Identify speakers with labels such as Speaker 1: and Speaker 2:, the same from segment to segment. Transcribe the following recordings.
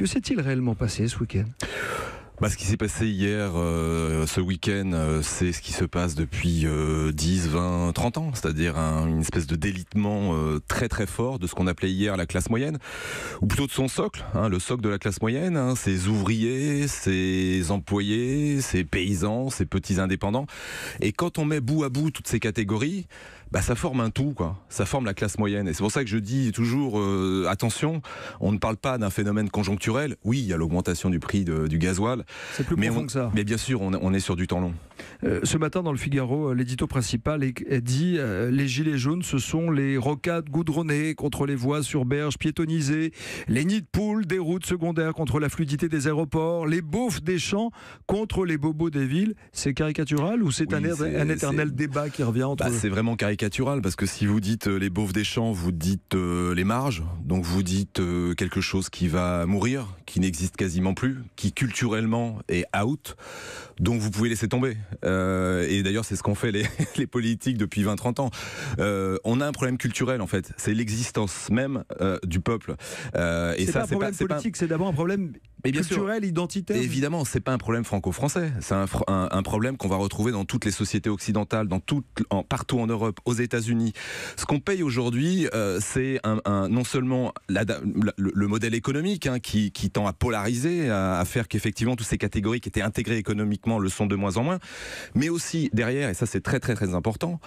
Speaker 1: Que s'est-il réellement passé ce week-end ?
Speaker 2: Ce qui s'est passé hier, ce week-end, c'est ce qui se passe depuis 10, 20, 30 ans, c'est-à-dire une espèce de délitement très très fort de ce qu'on appelait hier la classe moyenne, ou plutôt de son socle, le socle de la classe moyenne, ses ouvriers, ses employés, ses paysans, ses petits indépendants. Et quand on met bout à bout toutes ces catégories, ça forme un tout, quoi. Ça forme la classe moyenne. Et c'est pour ça que je dis toujours, attention, on ne parle pas d'un phénomène conjoncturel. Oui, il y a l'augmentation du prix du gasoil.
Speaker 1: C'est plus profond que ça.
Speaker 2: Mais bien sûr, on est sur du temps long.
Speaker 1: Ce matin, dans le Figaro, l'édito principal dit les gilets jaunes, ce sont les rocades goudronnées contre les voies sur berges piétonnisées, les nids de poules des routes secondaires contre la fluidité des aéroports, les beaufs des champs contre les bobos des villes. C'est caricatural ou c'est un éternel débat qui revient entre eux ?
Speaker 2: C'est vraiment caricatural, parce que si vous dites les beaufs des champs, vous dites les marges, donc vous dites quelque chose qui va mourir, qui n'existe quasiment plus, qui culturellement est out, donc vous pouvez laisser tomber. Et d'ailleurs, c'est ce qu'ont fait les politiques depuis 20-30 ans. On a un problème culturel, en fait. C'est l'existence même du peuple.
Speaker 1: Et c'est pas un problème politique, c'est d'abord un problème culturel, identitaire.
Speaker 2: Évidemment, c'est pas un problème franco-français. C'est un problème qu'on va retrouver dans toutes les sociétés occidentales, partout en Europe, aux États-Unis. Ce qu'on paye aujourd'hui, c'est non seulement le modèle économique qui tend à polariser, à faire qu'effectivement toutes ces catégories qui étaient intégrées économiquement le sont de moins en moins, mais aussi derrière, et ça c'est très très très important,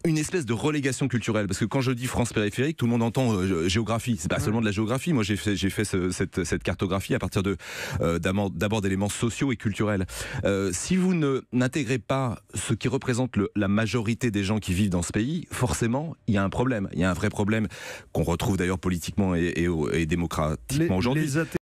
Speaker 2: une espèce de relégation culturelle, parce que quand je dis France périphérique, tout le monde entend géographie. C'est pas seulement de la géographie. Moi, j'ai fait cette cartographie à partir d'abord d'éléments sociaux et culturels. Si vous n'intégrez pas ce qui représente la majorité des gens qui vivent dans ce pays, forcément, il y a un problème. Il y a un vrai problème qu'on retrouve d'ailleurs politiquement et démocratiquement aujourd'hui.